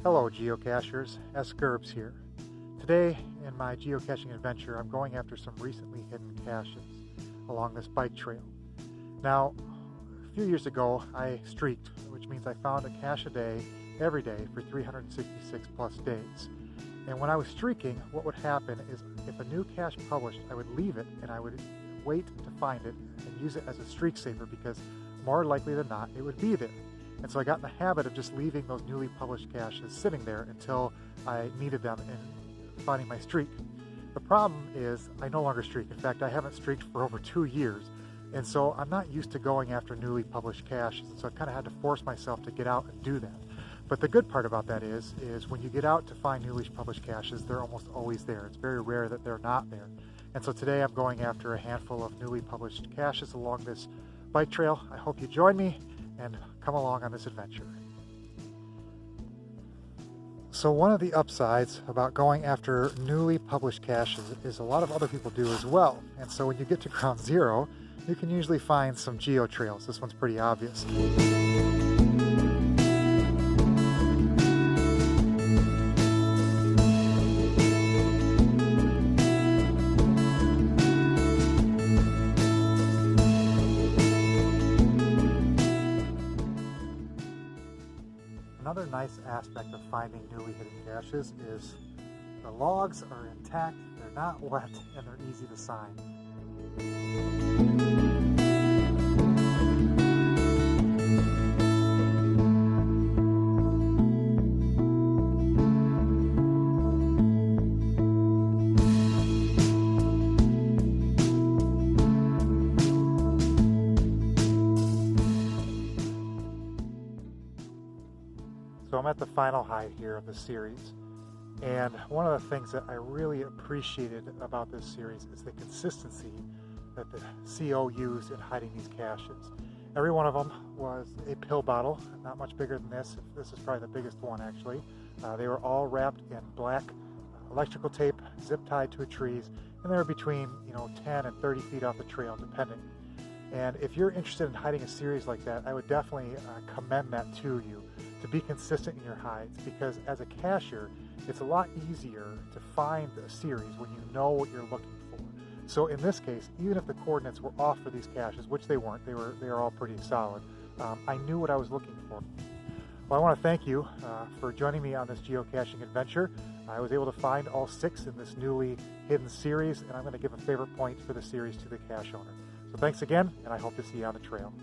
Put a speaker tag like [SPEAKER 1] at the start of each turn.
[SPEAKER 1] Hello geocachers, S. Gerbs here. Today in my geocaching adventure I'm going after some recently hidden caches along this bike trail. Now, a few years ago I streaked, which means I found a cache a day every day for 366 plus days. And when I was streaking, what would happen is if a new cache published, I would leave it and I would wait to find it and use it as a streak saver because more likely than not it would be there. And so I got in the habit of just leaving those newly published caches sitting there until I needed them in finding my streak. The problem is I no longer streak. In fact, I haven't streaked for over 2 years. And so I'm not used to going after newly published caches. And so I kind of had to force myself to get out and do that. But the good part about that is when you get out to find newly published caches, they're almost always there. It's very rare that they're not there. And so today I'm going after a handful of newly published caches along this bike trail. I hope you join me and come along on this adventure. So one of the upsides about going after newly published caches is a lot of other people do as well. And so when you get to ground zero, you can usually find some geo trails. This one's pretty obvious. Another nice aspect of finding newly hidden caches is the logs are intact, they're not wet, and they're easy to sign. So I'm at the final hide here of the series, and one of the things that I really appreciated about this series is the consistency that the CO used in hiding these caches. Every one of them was a pill bottle, not much bigger than this. This is probably the biggest one actually. They were all wrapped in black electrical tape, zip tied to trees, and they were between 10 and 30 feet off the trail depending. And if you're interested in hiding a series like that, I would definitely commend that to you, to be consistent in your hides, because as a cacher, it's a lot easier to find a series when you know what you're looking for. So in this case, even if the coordinates were off for these caches, which they weren't, they were all pretty solid, I knew what I was looking for. Well, I want to thank you for joining me on this geocaching adventure. I was able to find all 6 in this newly hidden series, and I'm going to give a favorite point for the series to the cache owner. So thanks again, and I hope to see you on the trail.